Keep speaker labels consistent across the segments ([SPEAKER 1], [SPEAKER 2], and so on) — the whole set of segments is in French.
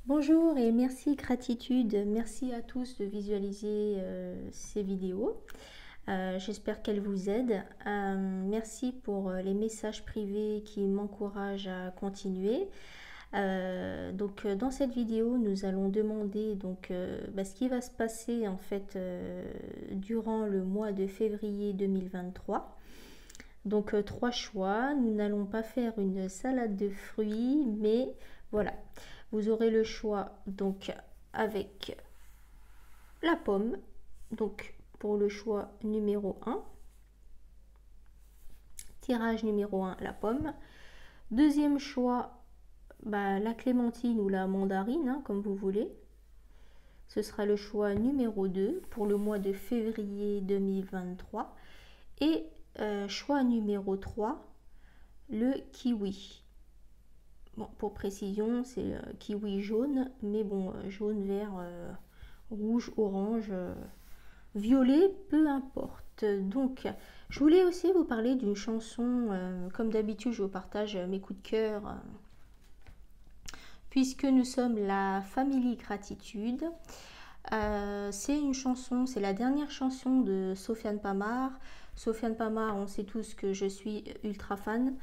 [SPEAKER 1] Bonjour et merci, gratitude, merci à tous de visualiser ces vidéos. J'espère qu'elles vous aident. Merci pour les messages privés qui m'encouragent à continuer. Dans cette vidéo, nous allons demander ce qui va se passer en fait durant le mois de février 2023. Donc trois choix. Nous n'allons pas faire une salade de fruits, mais voilà. Vous aurez le choix donc avec la pomme, donc pour le choix numéro 1. Tirage numéro 1, la pomme. Deuxième choix, la clémentine ou la mandarine, comme vous voulez. Ce sera le choix numéro 2 pour le mois de février 2023. Et choix numéro 3, le kiwi. Bon, pour précision, c'est kiwi jaune, mais bon, jaune, vert, rouge, orange, violet, peu importe. Donc, je voulais aussi vous parler d'une chanson. Comme d'habitude, je vous partage mes coups de cœur, puisque nous sommes la Family Gratitude. C'est une chanson, c'est la dernière chanson de Sofiane Pamart. Sofiane Pamart, on sait tous que je suis ultra fan.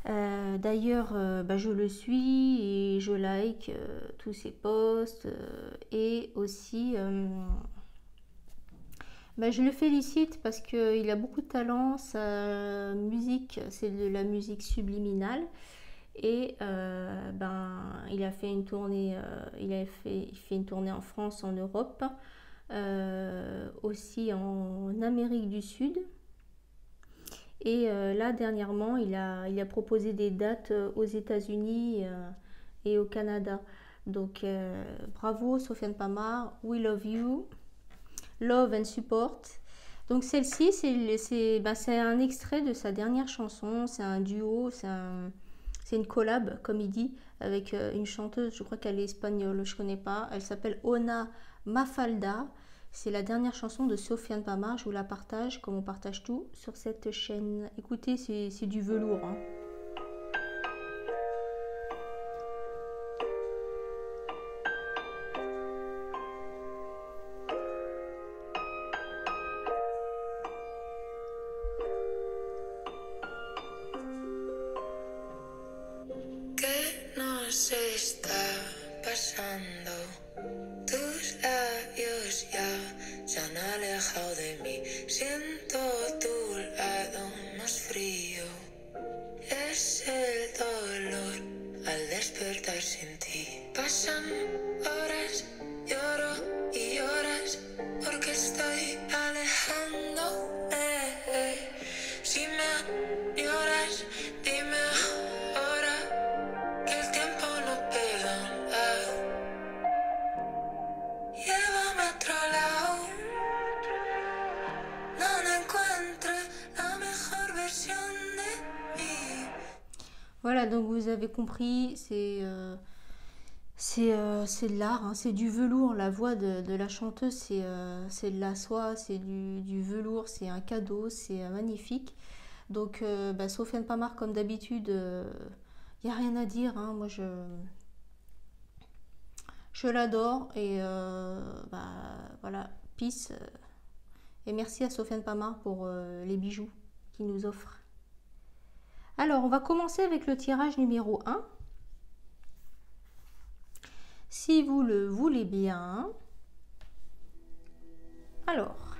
[SPEAKER 1] D'ailleurs, je le suis et je like tous ses posts et aussi je le félicite parce qu'il a beaucoup de talent. Sa musique, c'est de la musique subliminale et il a fait une tournée, il fait une tournée en France, en Europe, aussi en Amérique du Sud. Et là, dernièrement, il a proposé des dates aux États-Unis et au Canada. Donc, bravo, Sofiane Pamart. We love you. Love and support. Donc, celle-ci, c'est un extrait de sa dernière chanson. C'est un duo, c'est une collab, comme il dit, avec une chanteuse. Je crois qu'elle est espagnole, je ne connais pas. Elle s'appelle Ona Mafalda. C'est la dernière chanson de Sofiane Pamart, je vous la partage comme on partage tout sur cette chaîne. Écoutez, c'est du velours. Hein.
[SPEAKER 2] ¿Qué nos está pasando? Tus labios ya se han alejado de mí. Siento tu lado más frío. Es el dolor al despertar sin ti. Pasan horas, lloro y lloras porque estoy alejándome. Si me lloras, dime ahora que el tiempo no perdona. Llévame a otro lado, donde encuentre la mejor versión de mí.
[SPEAKER 1] Voilà, donc vous avez compris, c'est de l'art, hein, c'est du velours. La voix de la chanteuse, c'est de la soie, c'est du velours, c'est un cadeau, c'est magnifique. Donc, Sofiane Pamart, comme d'habitude, il n'y a rien à dire. Hein, moi, je l'adore et voilà, peace. Et merci à Sofiane Pamart pour les bijoux qu'il nous offre. Alors, on va commencer avec le tirage numéro 1. Si vous le voulez bien. Alors,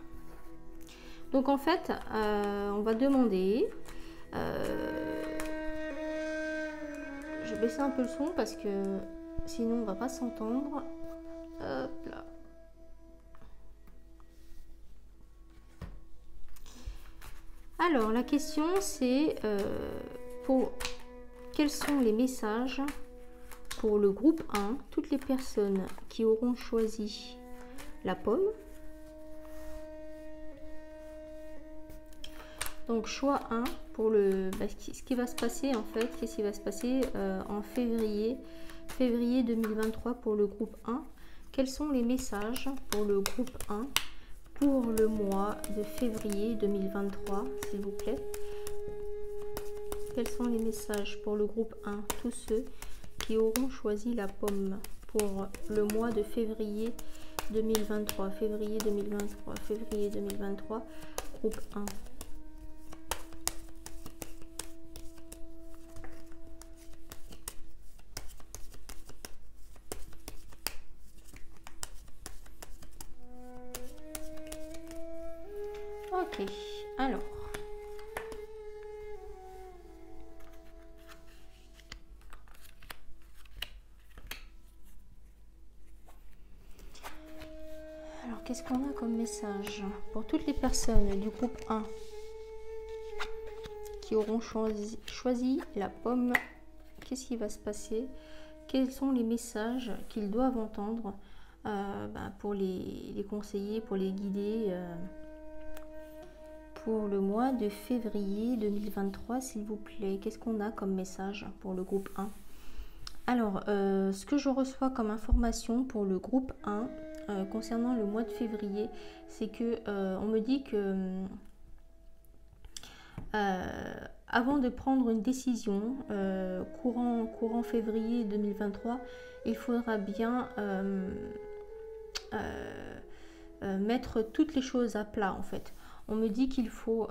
[SPEAKER 1] donc en fait, on va demander... je vais baisser un peu le son parce que sinon on va pas s'entendre. Hop là. Alors, la question c'est quels sont les messages pour le groupe 1, toutes les personnes qui auront choisi la pomme. Donc choix 1 pour ce qui va se passer en fait, qu'est-ce qui va se passer en février 2023 pour le groupe 1. Quels sont les messages pour le groupe 1 pour le mois de février 2023, s'il vous plaît? Quels sont les messages pour le groupe 1, tous ceux qui auront choisi la pomme pour le mois de février 2023. Février 2023, février 2023, groupe 1. Ok, alors. Alors, qu'est-ce qu'on a comme message pour toutes les personnes du groupe 1 qui auront choisi la pomme? Qu'est-ce qui va se passer? Quels sont les messages qu'ils doivent entendre pour les conseiller, pour les guider pour le mois de février 2023, s'il vous plaît? Qu'est-ce qu'on a comme message pour le groupe 1? Alors, ce que je reçois comme information pour le groupe 1 concernant le mois de février, c'est que on me dit que avant de prendre une décision courant février 2023, il faudra bien mettre toutes les choses à plat en fait. On me dit qu'il faut,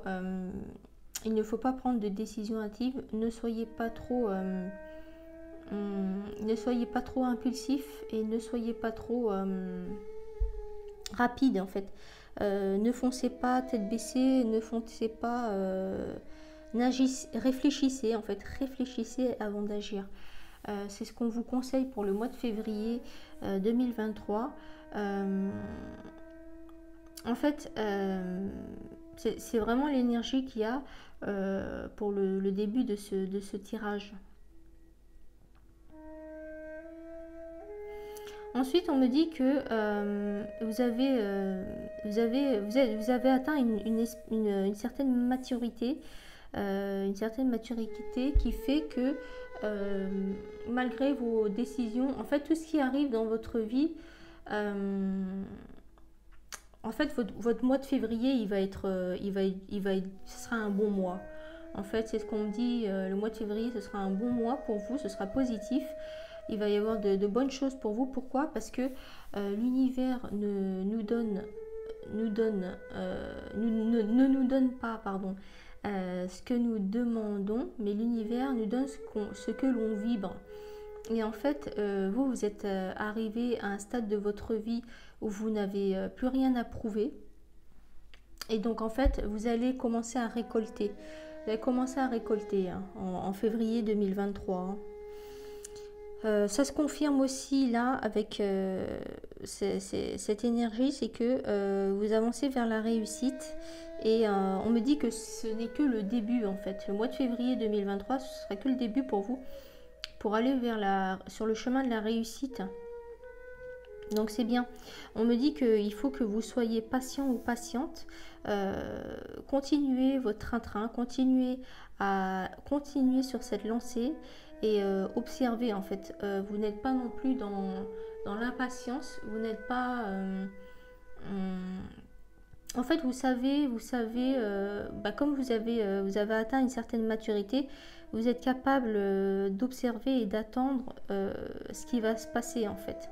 [SPEAKER 1] il ne faut pas prendre de décision hâtive. Ne soyez pas trop impulsif et ne soyez pas trop rapide en fait. Ne foncez pas tête baissée, ne foncez pas, réfléchissez en fait, réfléchissez avant d'agir. C'est ce qu'on vous conseille pour le mois de février 2023. En fait, c'est vraiment l'énergie qu'il y a pour le début de ce tirage. Ensuite, on me dit que vous avez atteint une certaine maturité, qui fait que malgré vos décisions, en fait, tout ce qui arrive dans votre vie, en fait, votre mois de février, ce sera un bon mois. En fait, c'est ce qu'on me dit, le mois de février, ce sera un bon mois pour vous, ce sera positif. Il va y avoir de bonnes choses pour vous. Pourquoi? Parce que l'univers ne nous donne pas, pardon, ce que nous demandons, mais l'univers nous donne ce que l'on vibre. Et en fait, vous êtes arrivé à un stade de votre vie où vous n'avez plus rien à prouver. Et donc, en fait, vous allez commencer à récolter. Vous allez commencer à récolter en février 2023. Ça se confirme aussi là avec cette énergie, c'est que vous avancez vers la réussite. Et on me dit que ce n'est que le début en fait. Le mois de février 2023, ce sera que le début pour vous, pour aller sur le chemin de la réussite. Donc c'est bien. On me dit qu'il faut que vous soyez patient ou patiente. Continuez votre train-train, continuez sur cette lancée et observez en fait. Vous n'êtes pas non plus dans l'impatience. Vous n'êtes pas... en fait, vous savez, comme vous avez atteint une certaine maturité, vous êtes capable d'observer et d'attendre ce qui va se passer en fait.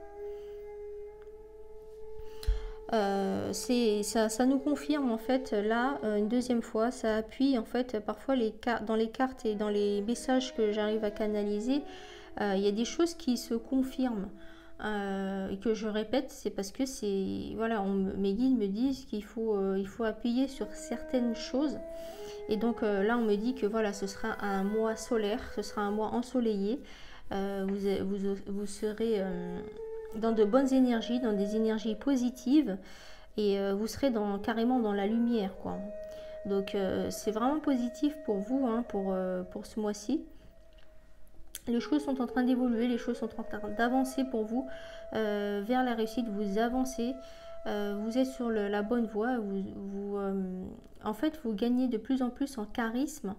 [SPEAKER 1] Ça nous confirme en fait là une deuxième fois, ça appuie en fait parfois dans les cartes et dans les messages que j'arrive à canaliser, il y a des choses qui se confirment et que je répète, c'est parce que mes guides me disent qu'il faut appuyer sur certaines choses. Et donc là on me dit que voilà, ce sera un mois solaire, ce sera un mois ensoleillé, vous serez dans de bonnes énergies, dans des énergies positives, et vous serez carrément dans la lumière, quoi. Donc c'est vraiment positif pour vous, pour ce mois-ci. Les choses sont en train d'évoluer, les choses sont en train d'avancer pour vous vers la réussite. Vous avancez, vous êtes sur la bonne voie. En fait, vous gagnez de plus en plus en charisme,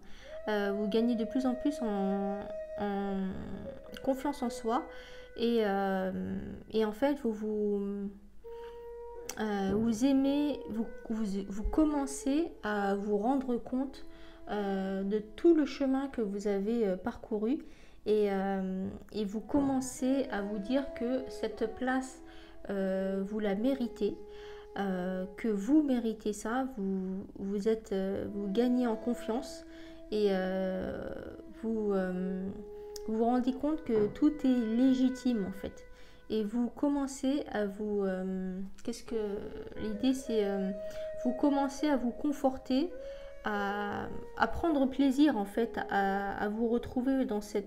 [SPEAKER 1] vous gagnez de plus en plus en confiance en soi. Et en fait, vous commencez à vous rendre compte de tout le chemin que vous avez parcouru et vous commencez à vous dire que cette place, vous la méritez, que vous méritez ça, vous gagnez en confiance et vous vous rendez compte que tout est légitime en fait. Et vous commencez à vous... qu'est-ce que... L'idée c'est... vous commencez à vous conforter, à prendre plaisir en fait, à vous retrouver dans ce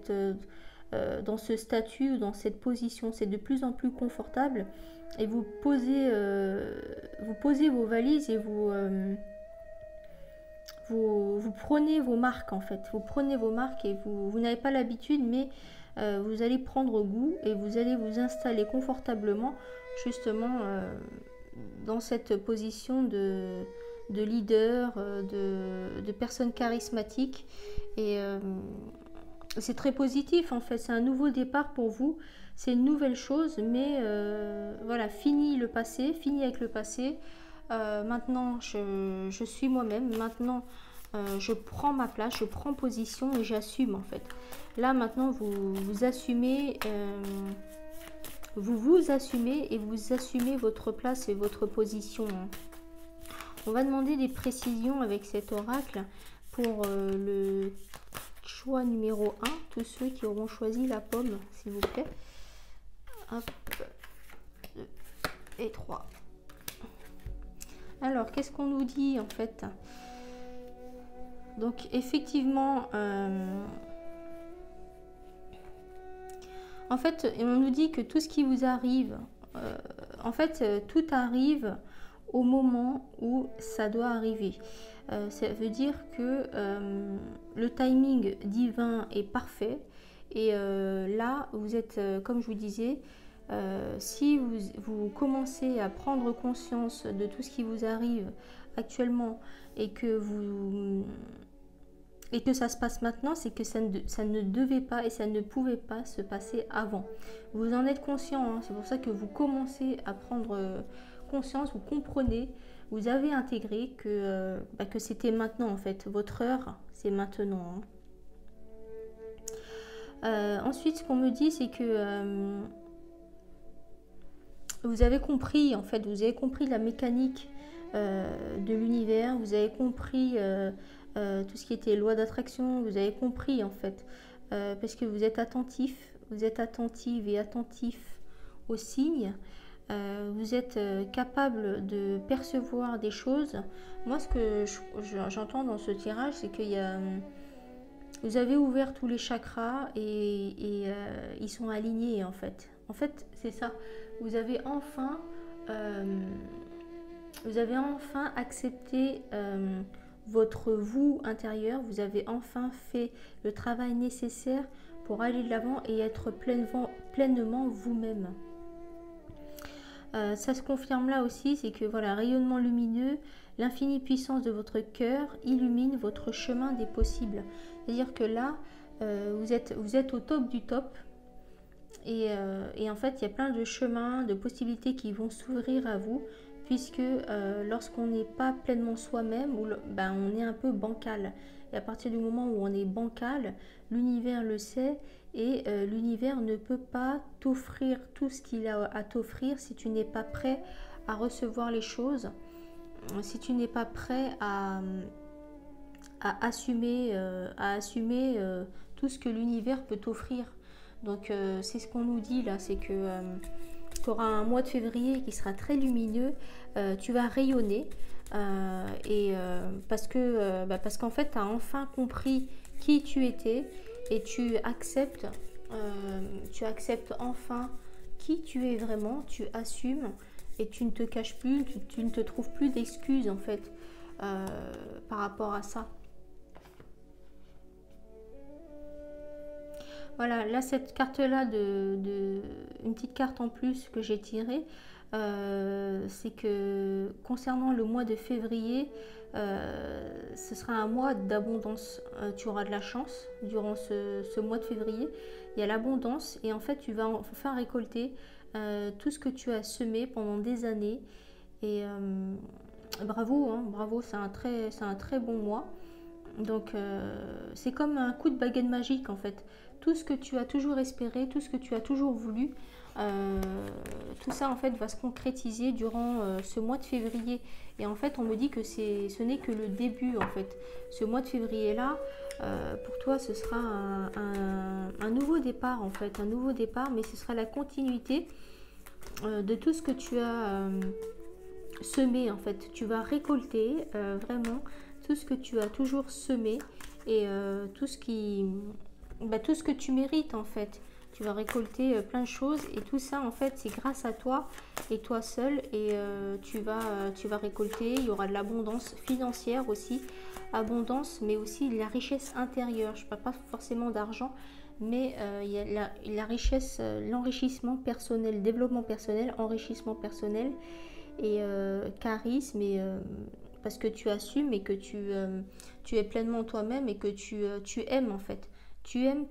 [SPEAKER 1] statut, dans cette position. C'est de plus en plus confortable. Et vous posez vos valises et vous prenez vos marques en fait. Vous prenez vos marques et vous n'avez pas l'habitude, mais vous allez prendre goût et vous allez vous installer confortablement justement dans cette position de leader, de personne charismatique. Et c'est très positif en fait. C'est un nouveau départ pour vous. C'est une nouvelle chose, mais voilà, fini le passé, fini avec le passé. Maintenant, je suis moi-même. Maintenant, je prends ma place, je prends position et j'assume en fait. Là, maintenant, vous assumez, vous assumez et vous assumez votre place et votre position. On va demander des précisions avec cet oracle pour le choix numéro 1. Tous ceux qui auront choisi la pomme, s'il vous plaît. Hop, 2 et 3. Alors, qu'est-ce qu'on nous dit en fait? Donc, effectivement, en fait, on nous dit que tout ce qui vous arrive, en fait, tout arrive au moment où ça doit arriver. Ça veut dire que le timing divin est parfait. Et là, vous êtes, comme je vous disais, si vous commencez à prendre conscience de tout ce qui vous arrive actuellement et que ça se passe maintenant, c'est que ça ne devait pas et ça ne pouvait pas se passer avant. Vous en êtes conscient, hein, c'est pour ça que vous commencez à prendre conscience, vous comprenez, vous avez intégré que c'était maintenant en fait. Votre heure, c'est maintenant. Hein. Ensuite, ce qu'on me dit, c'est que vous avez compris, en fait, vous avez compris la mécanique de l'univers, vous avez compris tout ce qui était loi d'attraction, vous avez compris, en fait, parce que vous êtes attentif, vous êtes attentive et attentif aux signes, vous êtes capable de percevoir des choses. Moi, ce que j'entends dans ce tirage, c'est qu'il y a... Vous avez ouvert tous les chakras et ils sont alignés, en fait. En fait, c'est ça. Vous avez enfin accepté votre vous intérieur. Vous avez enfin fait le travail nécessaire pour aller de l'avant et être pleinement vous-même. Ça se confirme là aussi, c'est que voilà, rayonnement lumineux, l'infinie puissance de votre cœur illumine votre chemin des possibles. C'est-à-dire que là, vous êtes au top du top. Et en fait, il y a plein de chemins, de possibilités qui vont s'ouvrir à vous, puisque lorsqu'on n'est pas pleinement soi-même, on est un peu bancal. Et à partir du moment où on est bancal, l'univers le sait, et l'univers ne peut pas t'offrir tout ce qu'il a à t'offrir si tu n'es pas prêt à recevoir les choses, si tu n'es pas prêt à assumer tout ce que l'univers peut t'offrir. Donc c'est ce qu'on nous dit là, c'est que tu auras un mois de février qui sera très lumineux, tu vas rayonner parce qu'en fait tu as enfin compris qui tu étais et tu acceptes enfin qui tu es vraiment, tu assumes et tu ne te caches plus, tu ne te trouves plus d'excuses en fait par rapport à ça. Voilà, là cette carte-là, une petite carte en plus que j'ai tirée, c'est que concernant le mois de février, ce sera un mois d'abondance. Tu auras de la chance durant ce mois de février. Il y a l'abondance et en fait tu vas enfin récolter tout ce que tu as semé pendant des années. Et bravo, hein, bravo, c'est un très bon mois. Donc c'est comme un coup de baguette magique en fait. Tout ce que tu as toujours espéré, tout ce que tu as toujours voulu, tout ça en fait va se concrétiser durant ce mois de février. Et en fait on me dit que ce n'est que le début en fait. Ce mois de février là, pour toi ce sera un nouveau départ en fait. Un nouveau départ, mais ce sera la continuité de tout ce que tu as semé en fait. Tu vas récolter vraiment tout ce que tu as toujours semé et tout ce que tu mérites en fait. Tu vas récolter plein de choses et tout ça en fait c'est grâce à toi et toi seul et tu vas récolter. Il y aura de l'abondance financière aussi, abondance mais aussi de la richesse intérieure. Je ne parle pas forcément d'argent, mais il y a la richesse, l'enrichissement personnel, développement personnel, enrichissement personnel et charisme et parce que tu assumes et que tu es pleinement toi-même et que tu aimes en fait. Tu aimes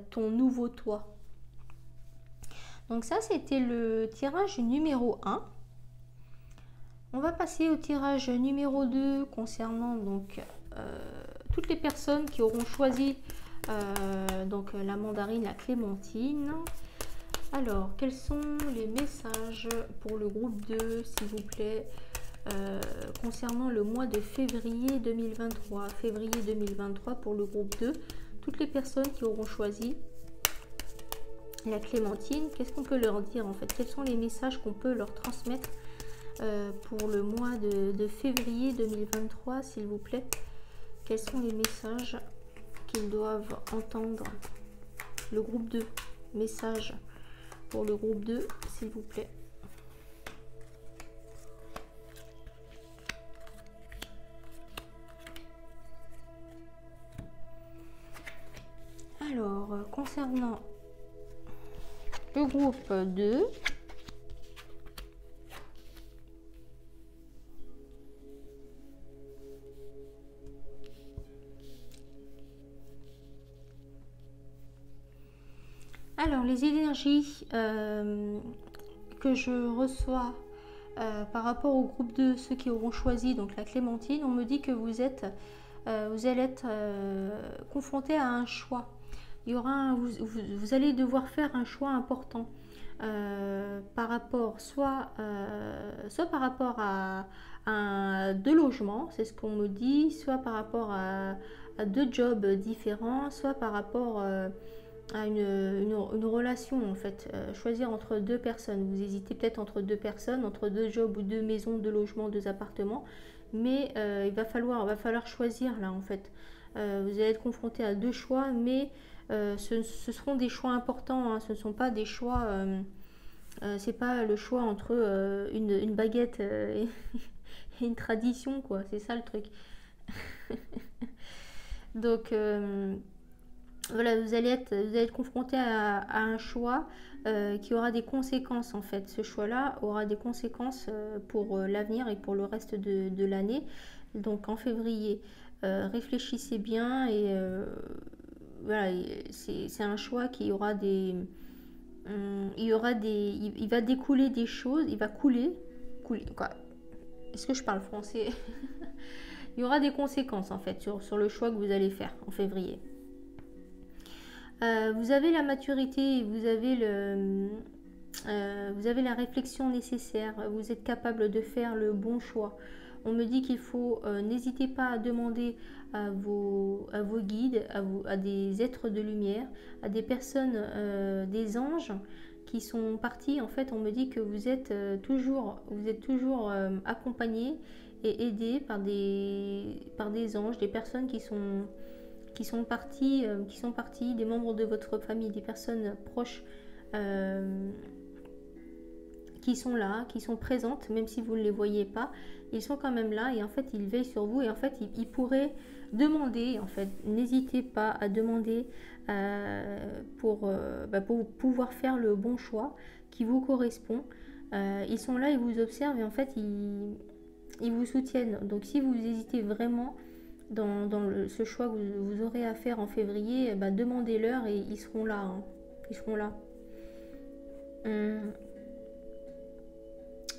[SPEAKER 1] ton nouveau toi. Donc ça, c'était le tirage numéro 1. On va passer au tirage numéro 2 concernant donc toutes les personnes qui auront choisi donc la mandarine, la clémentine. Alors, quels sont les messages pour le groupe 2, s'il vous plaît, concernant le mois de février 2023. Février 2023 pour le groupe 2. Toutes les personnes qui auront choisi la clémentine, qu'est-ce qu'on peut leur dire en fait? Quels sont les messages qu'on peut leur transmettre pour le mois de février 2023, s'il vous plaît? Quels sont les messages qu'ils doivent entendre? Le groupe 2, message pour le groupe 2, s'il vous plaît. Alors, concernant le groupe 2, alors les énergies que je reçois par rapport au groupe 2, ceux qui auront choisi donc la clémentine, on me dit que vous allez être confronté à un choix. Il y aura vous allez devoir faire un choix important par rapport soit par rapport à 2 logements, c'est ce qu'on me dit, soit par rapport à 2 jobs différents, soit par rapport à une relation en fait. Choisir entre 2 personnes. Vous hésitez peut-être entre 2 personnes, entre 2 jobs ou 2 maisons, 2 logements, 2 appartements, mais il va falloir choisir là en fait. Vous allez être confronté à 2 choix, mais ce seront des choix importants, hein. Ce ne sont pas des choix, c'est pas le choix entre une baguette et une tradition, quoi. C'est ça le truc. Donc voilà, vous allez être confronté à un choix qui aura des conséquences en fait. Ce choix-là aura des conséquences pour l'avenir et pour le reste de l'année. Donc en février, réfléchissez bien et voilà, c'est un choix qui aura il va découler des choses, il va couler quoi. Est-ce que je parle français? Il y aura des conséquences en fait sur le choix que vous allez faire en février. Vous avez la maturité, vous avez la réflexion nécessaire, vous êtes capable de faire le bon choix. On me dit qu'il faut, n'hésitez pas à demander à vos guides, à des êtres de lumière, à des personnes, des anges qui sont partis. En fait, on me dit que vous êtes toujours accompagnés et aidés par des anges, des personnes qui sont partis, des membres de votre famille, des personnes proches qui sont là, qui sont présentes, même si vous ne les voyez pas, ils sont quand même là et en fait ils veillent sur vous et en fait ils pourraient demander, en fait, n'hésitez pas à demander pour pouvoir faire le bon choix qui vous correspond. Ils sont là, ils vous observent et en fait ils vous soutiennent. Donc si vous hésitez vraiment dans ce choix que vous aurez à faire en février, demandez-leur et ils seront là. Hein. Ils seront là.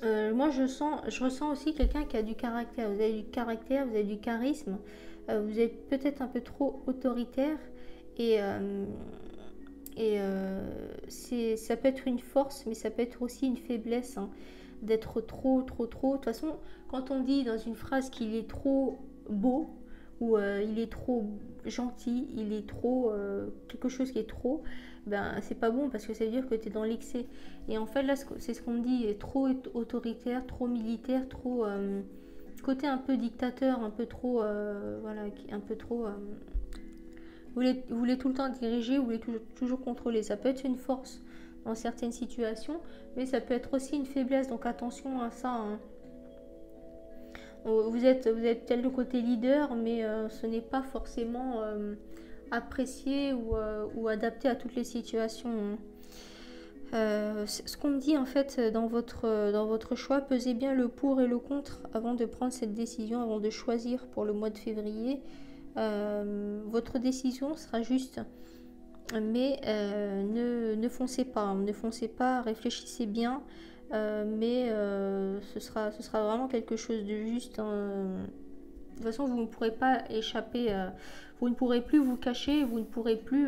[SPEAKER 1] Moi je ressens aussi quelqu'un qui a du caractère. Vous avez du caractère, vous avez du charisme. vous êtes peut-être un peu trop autoritaire et, ça peut être une force, mais ça peut être aussi une faiblesse, hein, d'être trop. De toute façon, quand on dit dans une phrase qu'il est trop beau, ou il est trop gentil, il est trop quelque chose qui est trop, ben c'est pas bon parce que ça veut dire que tu es dans l'excès. Et en fait là c'est ce qu'on dit, trop autoritaire, trop militaire, trop côté un peu dictateur, un peu trop voilà, un peu trop vous voulez tout le temps diriger, vous voulez toujours contrôler. Ça peut être une force dans certaines situations, mais ça peut être aussi une faiblesse, donc attention à ça, hein. Vous êtes peut-être le côté leader, mais ce n'est pas forcément apprécié ou adapté à toutes les situations. Ce qu'on me dit en fait dans votre choix, pesez bien le pour et le contre avant de prendre cette décision, avant de choisir pour le mois de février. Votre décision sera juste, mais ne foncez pas, réfléchissez bien. Mais ce sera vraiment quelque chose de juste, hein. De toute façon, vous ne pourrez pas échapper, vous ne pourrez plus vous cacher, vous ne pourrez plus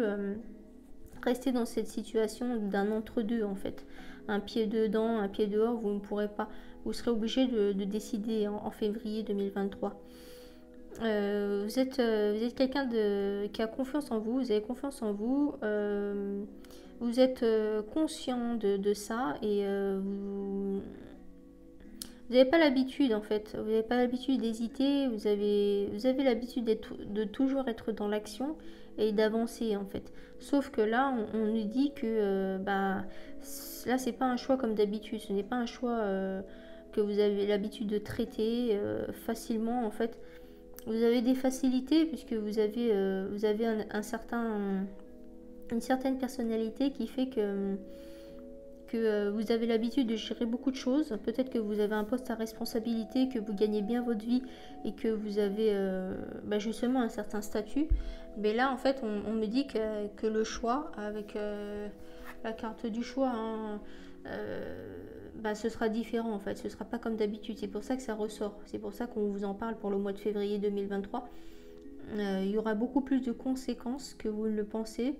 [SPEAKER 1] rester dans cette situation d'un entre-deux en fait. Un pied dedans, un pied dehors, vous ne pourrez pas. Vous serez obligé de décider en février 2023. Vous êtes quelqu'un qui a confiance en vous, vous avez confiance en vous. Vous êtes conscient de ça et vous n'avez pas l'habitude en fait, vous n'avez pas l'habitude d'hésiter, vous avez l'habitude de toujours être dans l'action et d'avancer en fait. Sauf que là, on nous dit que là, c'est pas un choix comme d'habitude, ce n'est pas un choix que vous avez l'habitude de traiter facilement en fait. Vous avez des facilités puisque vous avez une certaine personnalité qui fait que vous avez l'habitude de gérer beaucoup de choses. Peut-être que vous avez un poste à responsabilité, que vous gagnez bien votre vie et que vous avez justement un certain statut. Mais là, en fait, on me dit que le choix, avec la carte du choix, hein, ce sera différent en fait. Ce ne sera pas comme d'habitude. C'est pour ça que ça ressort. C'est pour ça qu'on vous en parle pour le mois de février 2023. Il y aura beaucoup plus de conséquences que vous ne le pensez.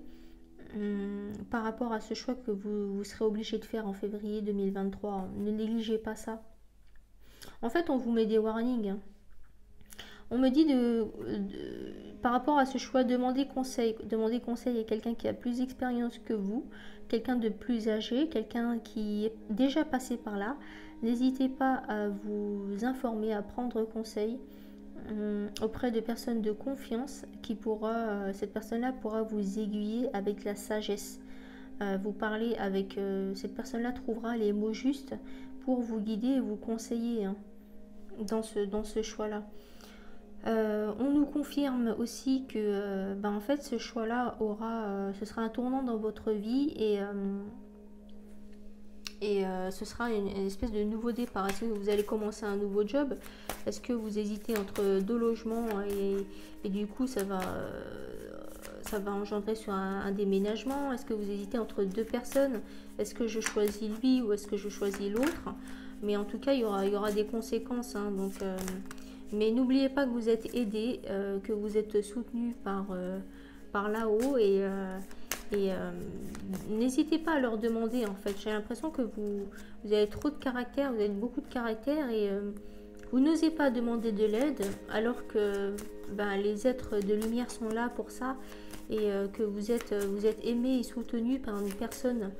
[SPEAKER 1] Par rapport à ce choix que vous serez obligé de faire en février 2023. Ne négligez pas ça. En fait, on vous met des warnings, hein. On me dit par rapport à ce choix, demandez conseil. Demandez conseil à quelqu'un qui a plus d'expérience que vous, quelqu'un de plus âgé, quelqu'un qui est déjà passé par là. N'hésitez pas à vous informer, à prendre conseil auprès de personnes de confiance cette personne-là pourra vous aiguiller avec la sagesse. Vous parlez avec cette personne-là, trouvera les mots justes pour vous guider et vous conseiller, hein, dans ce choix-là. On nous confirme aussi que en fait ce choix-là ce sera un tournant dans votre vie et ce sera une espèce de nouveau départ. Est-ce que vous allez commencer un nouveau job? Est-ce que vous hésitez entre deux logements et du coup ça va engendrer sur un déménagement? Est-ce que vous hésitez entre deux personnes? Est-ce que je choisis lui ou est-ce que je choisis l'autre? Mais en tout cas, il y aura des conséquences, hein, donc, mais n'oubliez pas que vous êtes aidé, que vous êtes soutenu par là-haut et n'hésitez pas à leur demander en fait. J'ai l'impression que vous avez trop de caractère, vous avez beaucoup de caractère et vous n'osez pas demander de l'aide alors que les êtres de lumière sont là pour ça et que vous êtes aimé et soutenu par une personne,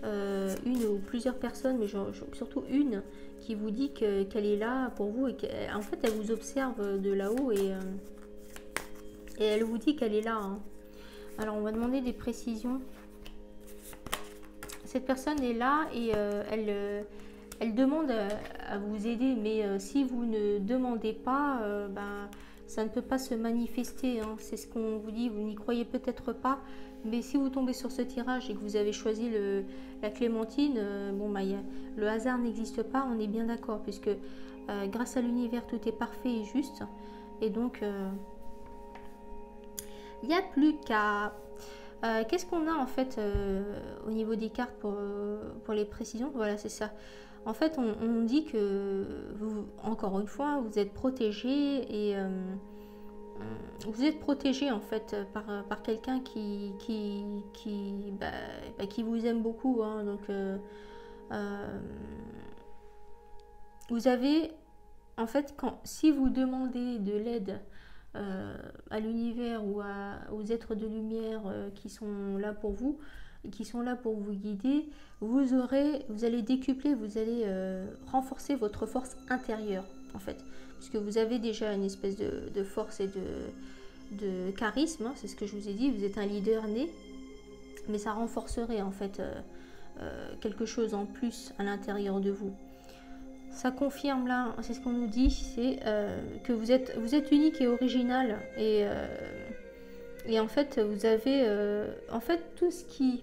[SPEAKER 1] une ou plusieurs personnes, mais surtout une qui vous dit qu'elle est là pour vous et qu'en fait elle vous observe de là-haut et elle vous dit qu'elle est là, hein. Alors on va demander des précisions. Cette personne est là et elle demande à vous aider, mais si vous ne demandez pas, ça ne peut pas se manifester, hein. C'est ce qu'on vous dit, vous n'y croyez peut-être pas, mais si vous tombez sur ce tirage et que vous avez choisi la clémentine, le hasard n'existe pas, on est bien d'accord, puisque grâce à l'univers tout est parfait et juste, et donc il n'y a plus qu'à... Qu'est-ce qu'on a en fait au niveau des cartes pour les précisions? Voilà, c'est ça. En fait, on dit que, encore une fois, vous êtes protégé et vous êtes protégé en fait par quelqu'un qui vous aime beaucoup, hein. Donc vous avez en fait si vous demandez de l'aide à l'univers ou aux êtres de lumière qui sont là pour vous, qui sont là pour vous guider, vous allez décupler, vous allez renforcer votre force intérieure en fait, puisque vous avez déjà une espèce de force et de charisme, hein, c'est ce que je vous ai dit, vous êtes un leader né, mais ça renforcerait en fait quelque chose en plus à l'intérieur de vous. Ça confirme là, c'est ce qu'on nous dit, c'est que vous êtes unique et original, et en fait vous avez en fait tout ce qui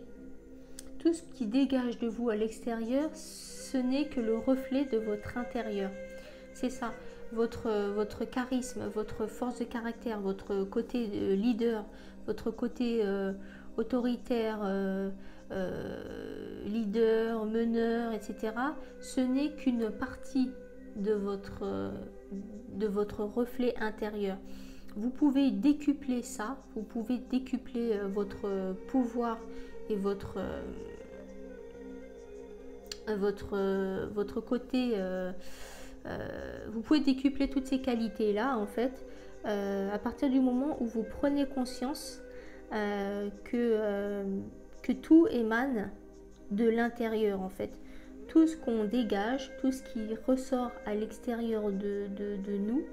[SPEAKER 1] dégage de vous à l'extérieur, ce n'est que le reflet de votre intérieur. C'est ça, votre charisme, votre force de caractère, votre côté leader, votre côté autoritaire, leader, meneur, etc. Ce n'est qu'une partie de votre reflet intérieur. Vous pouvez décupler ça, vous pouvez décupler votre pouvoir et votre côté, vous pouvez décupler toutes ces qualités là en fait à partir du moment où vous prenez conscience que tout émane de l'intérieur en fait. Tout ce qu'on dégage, tout ce qui ressort à l'extérieur de nous,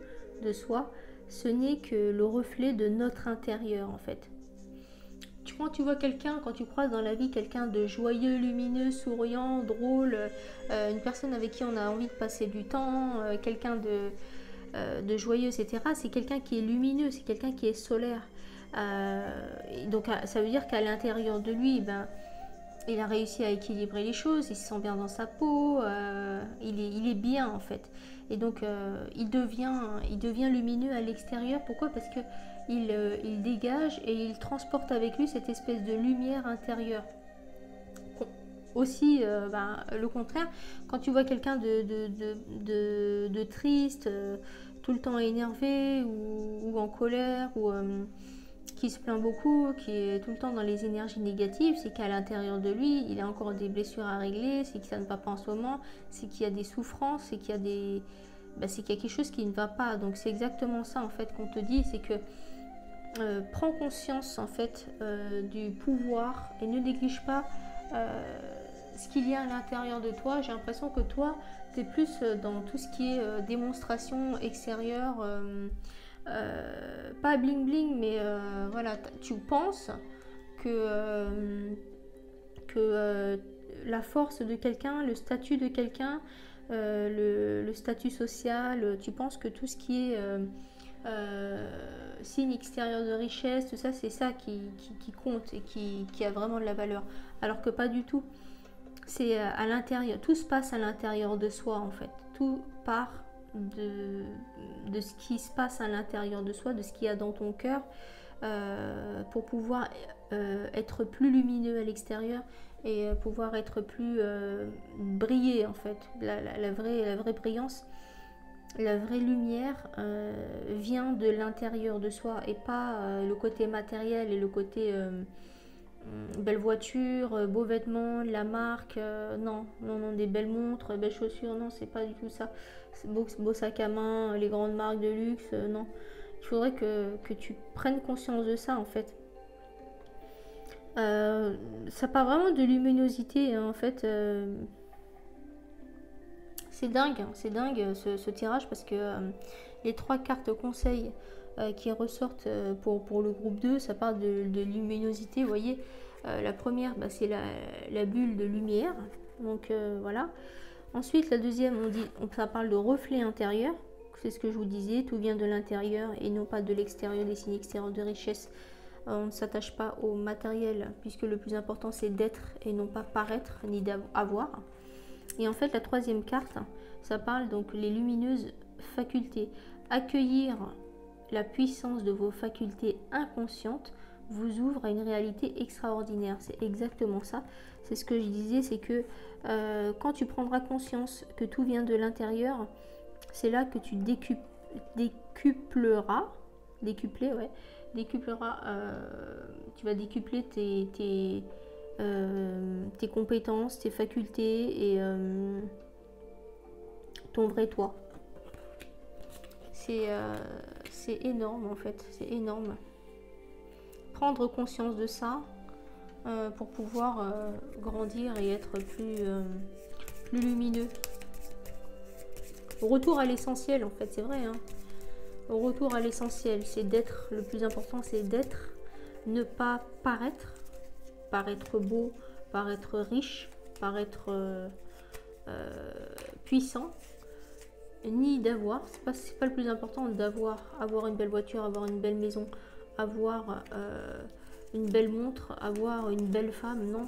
[SPEAKER 1] de soi, ce n'est que le reflet de notre intérieur en fait. Quand tu vois quelqu'un, quand tu croises dans la vie quelqu'un de joyeux, lumineux, souriant, drôle, une personne avec qui on a envie de passer du temps, quelqu'un de joyeux, etc., c'est quelqu'un qui est lumineux, c'est quelqu'un qui est solaire. Donc ça veut dire qu'à l'intérieur de lui, il a réussi à équilibrer les choses, il se sent bien dans sa peau, il est bien en fait. Et donc il devient lumineux à l'extérieur. Pourquoi? Parce que il dégage et il transporte avec lui cette espèce de lumière intérieure. Aussi, le contraire, quand tu vois quelqu'un de triste, tout le temps énervé ou en colère, ou qui se plaint beaucoup, qui est tout le temps dans les énergies négatives, c'est qu'à l'intérieur de lui, il a encore des blessures à régler, c'est que ça ne va pas en ce moment, c'est qu'il y a des souffrances, c'est qu'il y a c'est qu'il y a quelque chose qui ne va pas. Donc c'est exactement ça en fait qu'on te dit, c'est que prends conscience en fait du pouvoir et ne néglige pas ce qu'il y a à l'intérieur de toi. J'ai l'impression que toi, tu es plus dans tout ce qui est démonstration extérieure, pas bling bling, mais voilà, tu penses que la force de quelqu'un, le statut de quelqu'un, le statut social, tu penses que tout ce qui est signe extérieur de richesse, tout ça, c'est ça qui compte et qui a vraiment de la valeur. Alors que pas du tout. C'est à l'intérieur, tout se passe à l'intérieur de soi en fait. Tout part de ce qui se passe à l'intérieur de soi, de ce qu'il y a dans ton cœur, pour pouvoir être plus lumineux à l'extérieur et pouvoir être plus briller en fait. La vraie brillance, la vraie lumière vient de l'intérieur de soi et pas le côté matériel et le côté belle voiture, beaux vêtements, la marque, non, des belles montres, belles chaussures, non, c'est pas du tout ça. C'est beau sac à main, les grandes marques de luxe, non. Il faudrait que tu prennes conscience de ça en fait. Ça part vraiment de luminosité hein, en fait. C'est dingue ce tirage parce que les 3 cartes conseils qui ressortent pour le groupe 2, ça parle de luminosité. Vous voyez, la première, c'est la bulle de lumière. Donc voilà. Ensuite, la deuxième, ça parle de reflet intérieur. C'est ce que je vous disais, tout vient de l'intérieur et non pas de l'extérieur, des signes extérieurs de richesse. On ne s'attache pas au matériel puisque le plus important c'est d'être et non pas paraître ni d'avoir. Et en fait, la troisième carte, ça parle donc les lumineuses facultés. Accueillir la puissance de vos facultés inconscientes vous ouvre à une réalité extraordinaire. C'est exactement ça. C'est ce que je disais, c'est que quand tu prendras conscience que tout vient de l'intérieur, c'est là que tu décupleras décupler, ouais, décuplera, tu vas décupler tes compétences, tes facultés et ton vrai toi. C'est énorme en fait, c'est énorme. Prendre conscience de ça pour pouvoir grandir et être plus lumineux. Retour à l'essentiel en fait, c'est vrai. Hein. Retour à l'essentiel, c'est d'être, le plus important c'est d'être, ne pas paraître, paraître beau, paraître riche, paraître puissant, ni d'avoir, c'est pas le plus important avoir une belle voiture, avoir une belle maison, avoir une belle montre, avoir une belle femme, non.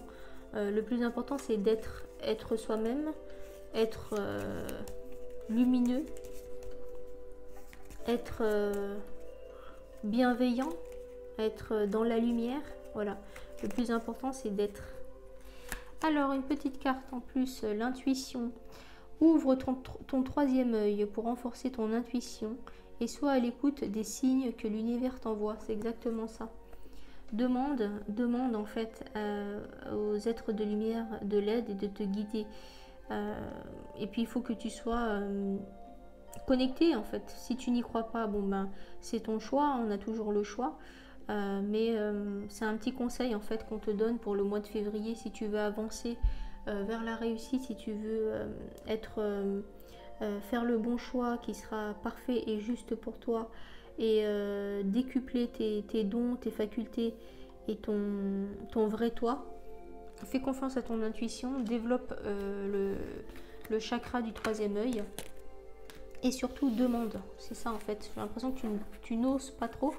[SPEAKER 1] Le plus important c'est être soi-même, être lumineux, être bienveillant, être dans la lumière, voilà. Le plus important c'est d'être. Alors une petite carte en plus, l'intuition. Ouvre ton troisième œil pour renforcer ton intuition et sois à l'écoute des signes que l'univers t'envoie. C'est exactement ça. Demande en fait aux êtres de lumière de l'aide et de te guider. Et puis il faut que tu sois connecté en fait. Si tu n'y crois pas, bon ben c'est ton choix, on a toujours le choix. Mais c'est un petit conseil en fait qu'on te donne pour le mois de février si tu veux avancer vers la réussite, si tu veux faire le bon choix qui sera parfait et juste pour toi et décupler tes dons, tes facultés et ton vrai toi. Fais confiance à ton intuition, développe le chakra du troisième œil et surtout demande. C'est ça en fait, j'ai l'impression que tu n'oses pas trop,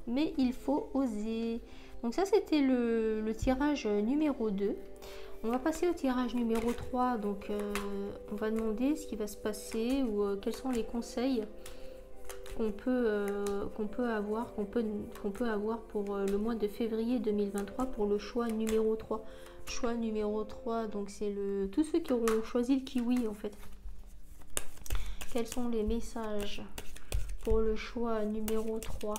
[SPEAKER 1] mais il faut oser. Donc ça c'était le tirage numéro 2. On va passer au tirage numéro 3, donc on va demander ce qui va se passer ou quels sont les conseils qu'on peut avoir pour le mois de février 2023 pour le choix numéro 3. Choix numéro 3, donc c'est tous ceux qui auront choisi le kiwi en fait. Quels sont les messages pour le choix numéro 3?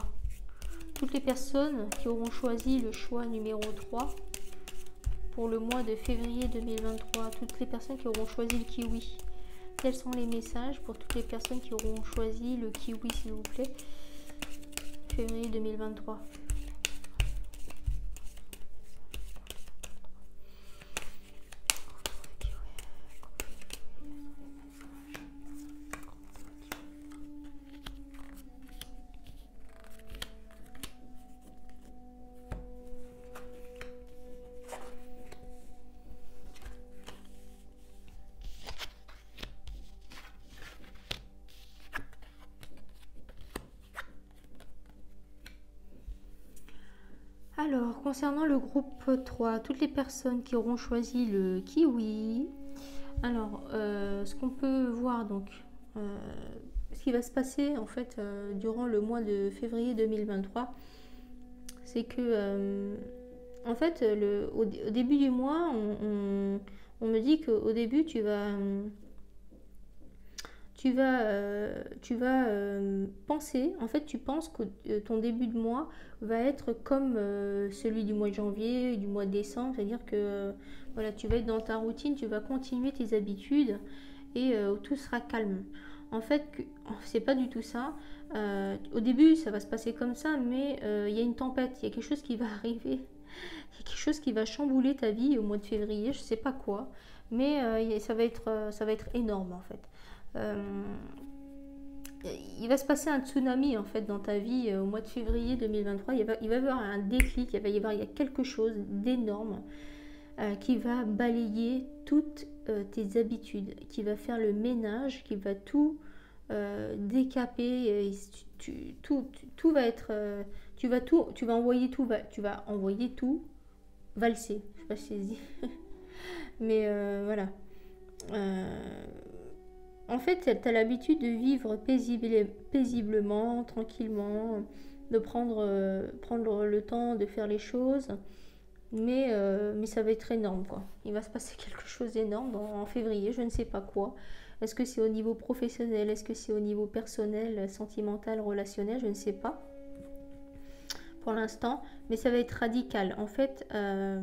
[SPEAKER 1] Toutes les personnes qui auront choisi le choix numéro 3 pour le mois de février 2023, toutes les personnes qui auront choisi le kiwi. Quels sont les messages pour toutes les personnes qui auront choisi le kiwi, s'il vous plaît, février 2023? Alors, concernant le groupe 3, toutes les personnes qui auront choisi le kiwi, alors, ce qu'on peut voir, donc, ce qui va se passer, en fait, durant le mois de février 2023, c'est que, en fait, au début du mois, on me dit qu'au début, tu vas penser, en fait tu penses que ton début de mois va être comme celui du mois de janvier, du mois de décembre, c'est-à-dire que voilà, tu vas être dans ta routine, tu vas continuer tes habitudes et tout sera calme. En fait, c'est pas du tout ça. Au début, ça va se passer comme ça, mais il y a une tempête, il y a quelque chose qui va arriver, il y a quelque chose qui va chambouler ta vie au mois de février, je sais pas quoi, mais ça va être énorme en fait. Il va se passer un tsunami en fait dans ta vie au mois de février 2023. Il va y avoir un déclic, il y a quelque chose d'énorme qui va balayer toutes tes habitudes, qui va faire le ménage, qui va tout décaper. Tout va être, tu vas envoyer tout valser. Je sais pas si c'est dit, mais voilà. En fait, tu as l'habitude de vivre paisiblement, tranquillement, de prendre le temps de faire les choses, mais ça va être énorme, quoi. Il va se passer quelque chose d'énorme en février, je ne sais pas quoi. Est-ce que c'est au niveau professionnel, est-ce que c'est au niveau personnel, sentimental, relationnel, je ne sais pas. pour l'instant, mais ça va être radical. En fait, je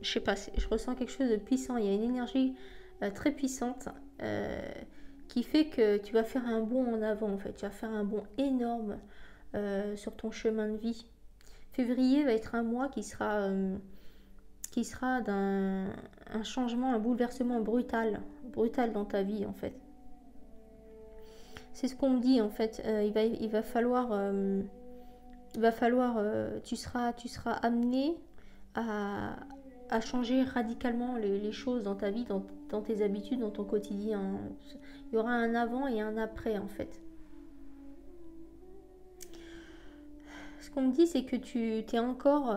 [SPEAKER 1] sais pas, je ressens quelque chose de puissant. Il y a une énergie très puissante qui fait que tu vas faire un bond en avant, en fait. Tu vas faire un bond énorme sur ton chemin de vie. Février va être un mois qui sera d'un un changement, un bouleversement brutal dans ta vie, en fait. C'est ce qu'on me dit, en fait. Il va falloir, tu seras amené à changer radicalement les choses dans ta vie, dans tes habitudes, dans ton quotidien. Il y aura un avant et un après, en fait. Ce qu'on me dit, c'est que tu t'es encore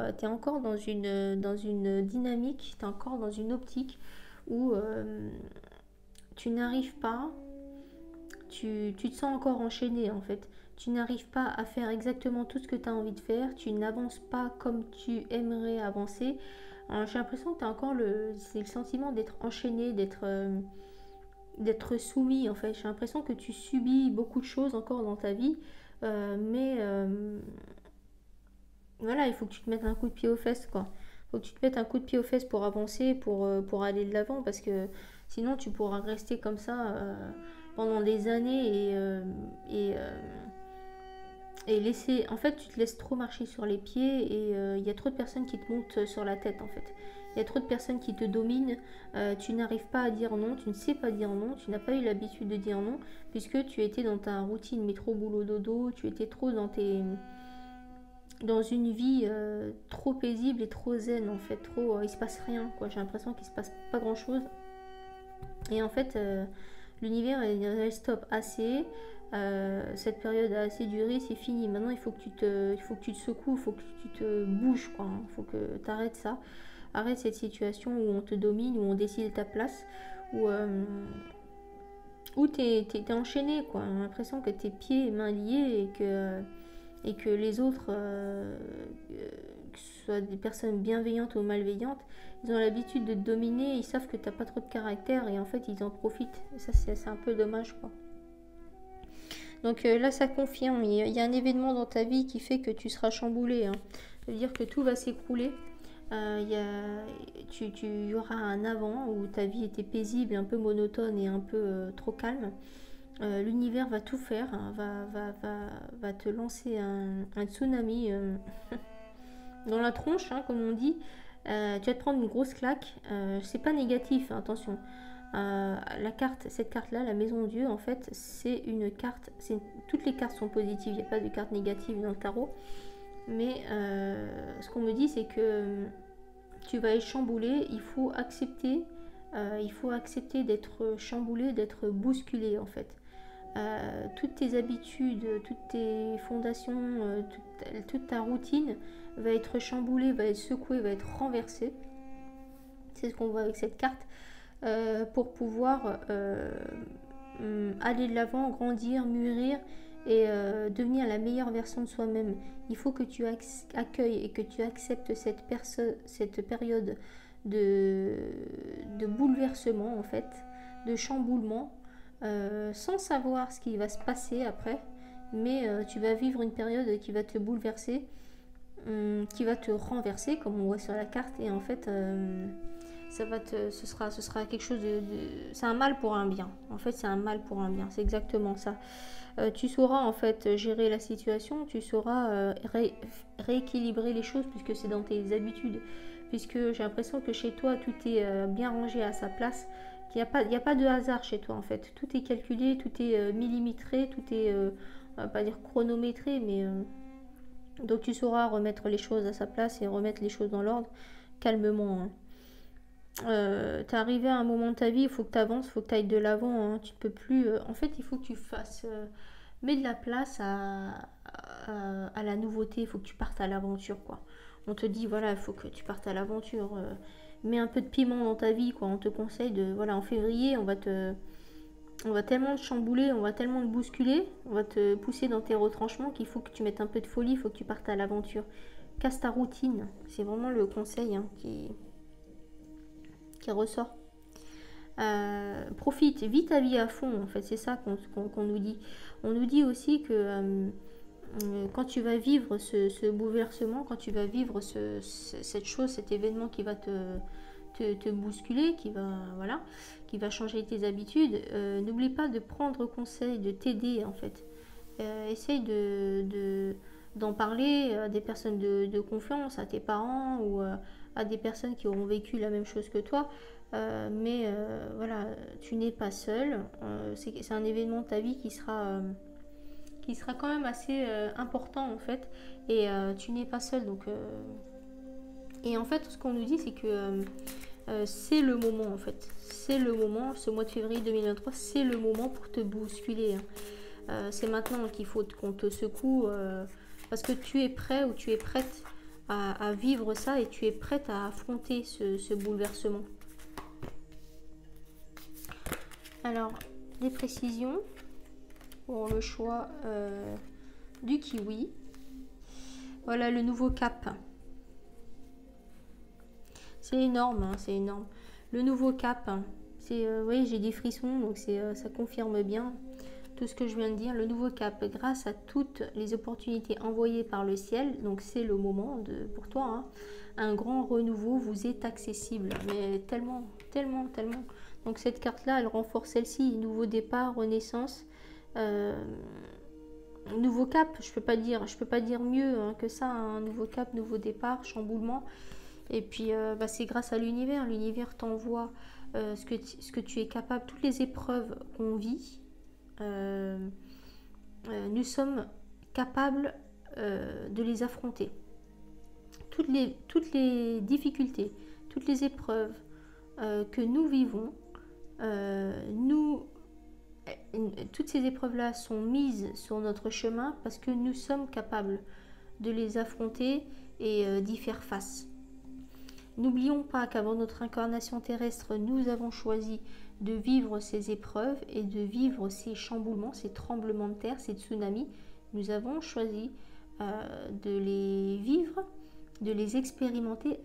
[SPEAKER 1] dans une dynamique, tu es encore dans une optique où tu n'arrives pas, tu te sens encore enchaîné, en fait. Tu n'arrives pas à faire exactement tout ce que tu as envie de faire, tu n'avances pas comme tu aimerais avancer. J'ai l'impression que tu as encore c'est le sentiment d'être enchaîné, d'être soumis, en fait. J'ai l'impression que tu subis beaucoup de choses encore dans ta vie, mais voilà, il faut que tu te mettes un coup de pied aux fesses, quoi. Il faut que tu te mettes un coup de pied aux fesses pour avancer, pour aller de l'avant, parce que sinon tu pourras rester comme ça pendant des années et laisser... En fait, tu te laisses trop marcher sur les pieds et il y a trop de personnes qui te montent sur la tête, en fait. Il y a trop de personnes qui te dominent, tu n'arrives pas à dire non, tu ne sais pas dire non, tu n'as pas eu l'habitude de dire non, puisque tu étais dans ta routine métro, boulot, dodo, tu étais trop dans une vie trop paisible et trop zen, en fait, il se passe rien, quoi. J'ai l'impression qu'il se passe pas grand chose et en fait l'univers il stop, assez, cette période a assez duré, c'est fini, maintenant il faut que tu te secoues, il faut que tu te bouges, quoi, hein. Il faut que tu arrêtes ça, arrête cette situation où on te domine, où on décide ta place, où t'es enchaîné, quoi. J'ai l'impression que tes pieds et mains liés et que les autres, que ce soit des personnes bienveillantes ou malveillantes, ils ont l'habitude de te dominer, ils savent que tu n'as pas trop de caractère et en fait ils en profitent. Et ça c'est un peu dommage, quoi. Donc là ça confirme, il y a un événement dans ta vie qui fait que tu seras chamboulé, hein. Ça veut dire que tout va s'écrouler. Il y aura un avant où ta vie était paisible, un peu monotone et un peu trop calme. L'univers va tout faire, hein, va te lancer un tsunami dans la tronche, hein, comme on dit. Tu vas te prendre une grosse claque. C'est pas négatif, hein, attention. Cette carte-là, la maison Dieu, en fait, c'est une carte. Toutes les cartes sont positives, il n'y a pas de carte négative dans le tarot. Mais ce qu'on me dit, c'est que tu vas être chamboulé. Il faut accepter d'être chamboulé, d'être bousculé, en fait. Toutes tes habitudes, toutes tes fondations, toute ta routine va être chamboulée, va être secouée, va être renversée. C'est ce qu'on voit avec cette carte, pour pouvoir aller de l'avant, grandir, mûrir et devenir la meilleure version de soi-même. Il faut que tu accueilles et que tu acceptes cette période de bouleversement, en fait, de chamboulement, sans savoir ce qui va se passer après, mais tu vas vivre une période qui va te bouleverser, qui va te renverser, comme on voit sur la carte, et en fait ce sera quelque chose c'est un mal pour un bien. En fait, c'est un mal pour un bien, c'est exactement ça. Tu sauras en fait gérer la situation, tu sauras rééquilibrer les choses, puisque c'est dans tes habitudes, puisque j'ai l'impression que chez toi tout est bien rangé à sa place. Il n'y a pas de hasard chez toi, en fait. Tout est calculé, tout est millimétré, tout est, on va pas dire chronométré, mais donc tu sauras remettre les choses à sa place et remettre les choses dans l'ordre calmement, hein. T'es arrivé à un moment de ta vie, il faut que tu avances, il faut que tu ailles de l'avant, hein. Tu ne peux plus... en fait, il faut que tu fasses... mets de la place à la nouveauté, il faut que tu partes à l'aventure, quoi. On te dit, voilà, il faut que tu partes à l'aventure. Mets un peu de piment dans ta vie, quoi. On te conseille de... Voilà, en février, on va tellement te chambouler, on va tellement te bousculer, on va te pousser dans tes retranchements qu'il faut que tu mettes un peu de folie, il faut que tu partes à l'aventure. Casse ta routine. C'est vraiment le conseil, hein, qui ressort. Profite, vis ta vie à fond, en fait, c'est ça qu'on nous dit. On nous dit aussi que quand tu vas vivre ce bouleversement, quand tu vas vivre cette chose, cet événement qui va te bousculer, voilà, qui va changer tes habitudes, n'oublie pas de prendre conseil, de t'aider en fait. Essaye d'en parler à des personnes de confiance, à tes parents ou à des personnes qui auront vécu la même chose que toi. Mais voilà, tu n'es pas seul. C'est un événement de ta vie qui sera quand même assez important en fait. Et tu n'es pas seul. Donc, et en fait, ce qu'on nous dit, c'est que c'est le moment en fait. C'est le moment, ce mois de février 2023, c'est le moment pour te bousculer. C'est maintenant qu'il faut qu'on te secoue parce que tu es prêt ou tu es prête à vivre ça et tu es prête à affronter ce bouleversement. Alors, des précisions pour le choix du kiwi. Voilà le nouveau cap. C'est énorme, hein, c'est énorme. Le nouveau cap, c'est, oui, j'ai des frissons, donc ça confirme bien tout ce que je viens de dire. Le nouveau cap, grâce à toutes les opportunités envoyées par le ciel, donc c'est le moment pour toi, hein, un grand renouveau vous est accessible, mais tellement, tellement, tellement. Donc cette carte-là, elle renforce celle-ci, nouveau départ, renaissance, nouveau cap. Je peux pas dire mieux hein, que ça, un nouveau cap, nouveau départ, chamboulement. Et puis c'est grâce à l'univers. L'univers t'envoie ce que tu es capable, toutes les épreuves qu'on vit. Nous sommes capables de les affronter. Toutes les difficultés, toutes les épreuves que nous vivons, toutes ces épreuves-là sont mises sur notre chemin parce que nous sommes capables de les affronter et d'y faire face. N'oublions pas qu'avant notre incarnation terrestre, nous avons choisi de vivre ces épreuves et de vivre ces chamboulements, ces tremblements de terre, ces tsunamis. Nous avons choisi de les vivre, de les expérimenter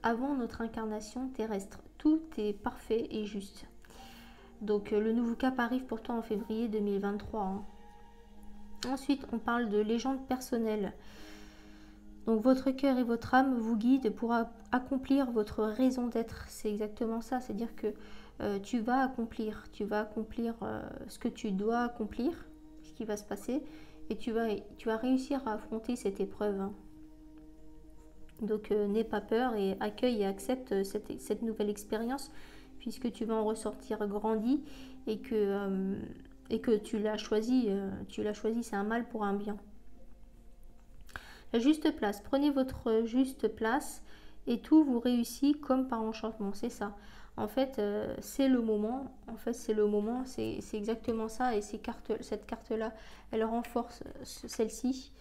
[SPEAKER 1] avant notre incarnation terrestre. Tout est parfait et juste. Donc le nouveau cap arrive pourtant en février 2023. Hein. Ensuite, on parle de légende personnelle. Donc votre cœur et votre âme vous guident pour accomplir votre raison d'être. C'est exactement ça. C'est-à-dire que tu vas accomplir ce que tu dois accomplir, ce qui va se passer, et tu vas réussir à affronter cette épreuve. Hein. Donc n'aie pas peur et accueille et accepte cette nouvelle expérience, puisque tu vas en ressortir grandi et que tu l'as choisi, c'est un mal pour un bien. La juste place, prenez votre juste place et tout vous réussit comme par enchantement, c'est ça. En fait, c'est le moment, c'est exactement ça et cette carte-là, elle renforce celle-ci.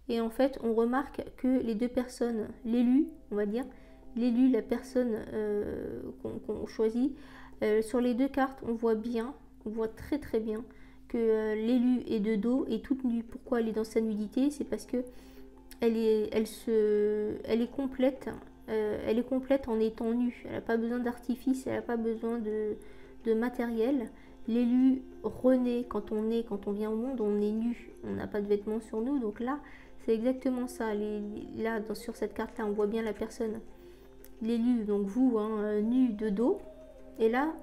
[SPEAKER 1] Et en fait, on remarque que les deux personnes, l'élu, on va dire, l'élu, la personne qu'on choisit, sur les deux cartes, on voit très très bien que l'élu est de dos et toute nue. Pourquoi elle est dans sa nudité? C'est parce que elle est complète. Elle est complète en étant nue. Elle n'a pas besoin d'artifice, elle n'a pas besoin de matériel. L'élu renaît quand on vient au monde, on est nu. On n'a pas de vêtements sur nous. Donc là, c'est exactement ça. Là, sur cette carte-là, on voit bien la personne. L'élu, donc vous, hein, nu de dos. Et là,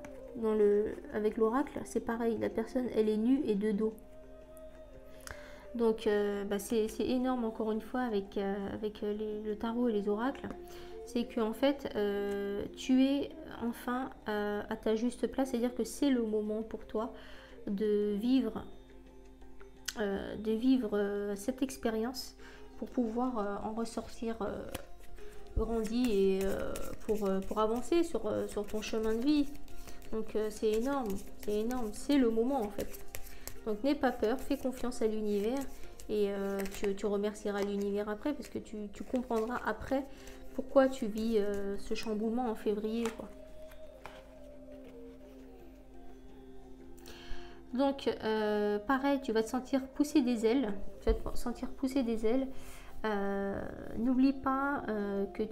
[SPEAKER 1] avec l'oracle, c'est pareil. La personne, elle est nue et de dos. Donc c'est énorme encore une fois avec le tarot et les oracles. C'est que en fait tu es enfin à ta juste place. C'est-à-dire que c'est le moment pour toi de vivre cette expérience pour pouvoir en ressortir grandi et pour avancer sur ton chemin de vie. Donc c'est énorme, c'est le moment en fait. Donc n'aie pas peur, fais confiance à l'univers et tu remercieras l'univers après parce que tu comprendras après pourquoi tu vis ce chamboulement en février, quoi. Donc pareil, tu vas te sentir pousser des ailes. N'oublie pas que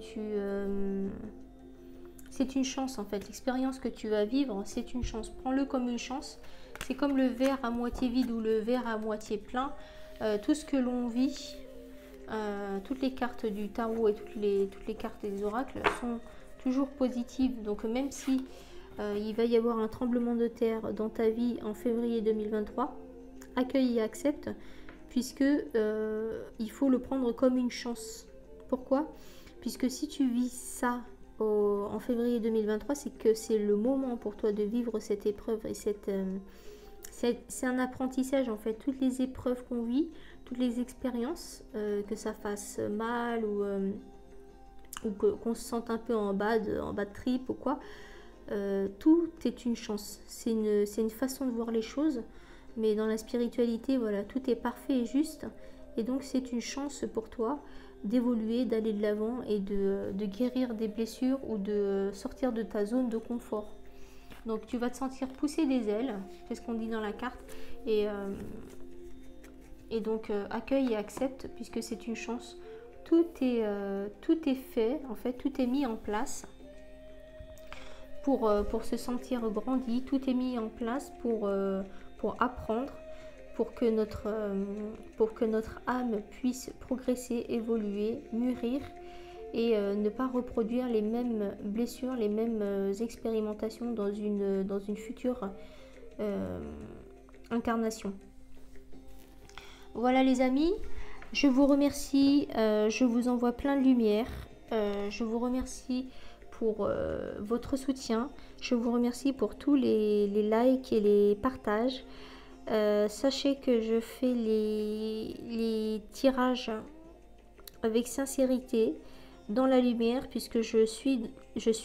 [SPEAKER 1] c'est une chance en fait. L'expérience que tu vas vivre, c'est une chance. Prends-le comme une chance. C'est comme le verre à moitié vide ou le verre à moitié plein. Tout ce que l'on vit, toutes les cartes du tarot et toutes les cartes des oracles sont toujours positives. Donc même si il va y avoir un tremblement de terre dans ta vie en février 2023, accueille et accepte, puisque il faut le prendre comme une chance. Pourquoi? Puisque si tu vis ça en février 2023, c'est que c'est le moment pour toi de vivre cette épreuve. Et c'est un apprentissage en fait. Toutes les épreuves qu'on vit, toutes les expériences, que ça fasse mal ou qu'on se sente un peu en bas de trip ou quoi, tout est une chance. C'est une façon de voir les choses. Mais dans la spiritualité, voilà, tout est parfait et juste. Et donc c'est une chance pour toi d'évoluer, d'aller de l'avant et de guérir des blessures ou de sortir de ta zone de confort. Donc tu vas te sentir pousser des ailes, c'est ce qu'on dit dans la carte. Et donc accueille et accepte, puisque c'est une chance. Tout est fait, en fait, tout est mis en place pour se sentir grandi. Tout est mis en place pour apprendre, pour que notre âme puisse progresser, évoluer, mûrir et ne pas reproduire les mêmes blessures, les mêmes expérimentations dans une future incarnation. Voilà les amis, je vous remercie, je vous envoie plein de lumière, je vous remercie pour votre soutien, je vous remercie pour tous les likes et les partages. Sachez que je fais les tirages avec sincérité, dans la lumière, puisque je suis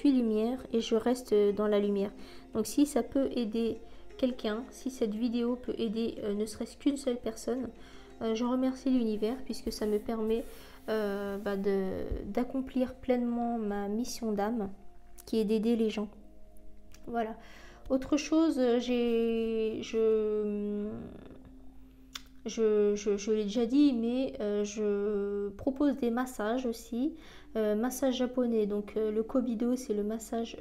[SPEAKER 1] lumière et je reste dans la lumière. Donc si ça peut aider quelqu'un, si cette vidéo peut aider ne serait-ce qu'une seule personne, je remercie l'univers, puisque ça me permet d'accomplir pleinement ma mission d'âme, qui est d'aider les gens. Voilà. Autre chose, je l'ai déjà dit, mais je propose des massages aussi, massage japonais. Donc le Kobido, c'est le massage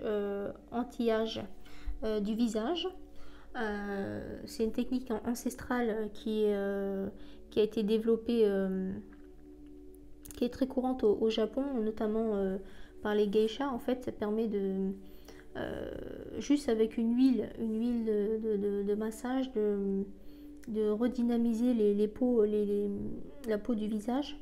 [SPEAKER 1] anti-âge du visage. C'est une technique ancestrale qui a été développée, qui est très courante au Japon, notamment par les geishas. En fait, ça permet de juste avec une huile de massage, de redynamiser les peaux, la peau du visage.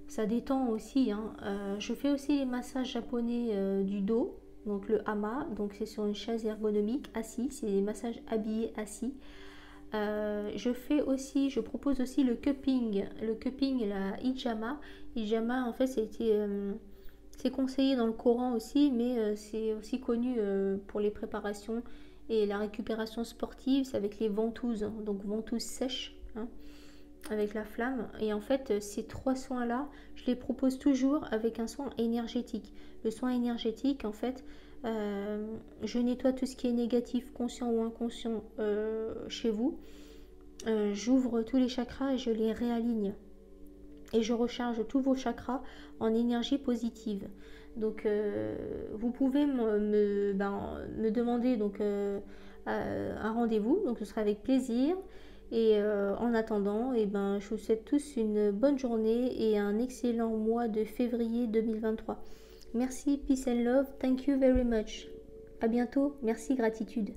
[SPEAKER 1] Ça détend aussi, hein. Je fais aussi les massages japonais du dos, donc le hama, donc c'est sur une chaise ergonomique, assis, c'est des massages habillés assis. Je propose aussi le cupping, la hijama. Hijama, en fait, c'est conseillé dans le Coran aussi, mais c'est aussi connu pour les préparations et la récupération sportive. C'est avec les ventouses, hein, donc ventouses sèches, hein, avec la flamme. Et en fait, ces trois soins-là, je les propose toujours avec un soin énergétique. Le soin énergétique, en fait, je nettoie tout ce qui est négatif, conscient ou inconscient chez vous. J'ouvre tous les chakras et je les réaligne. Et je recharge tous vos chakras en énergie positive. Donc vous pouvez me demander donc, un rendez-vous, donc ce sera avec plaisir. Et en attendant, je vous souhaite tous une bonne journée et un excellent mois de février 2023. Merci, peace and love, thank you very much. À bientôt, merci, gratitude.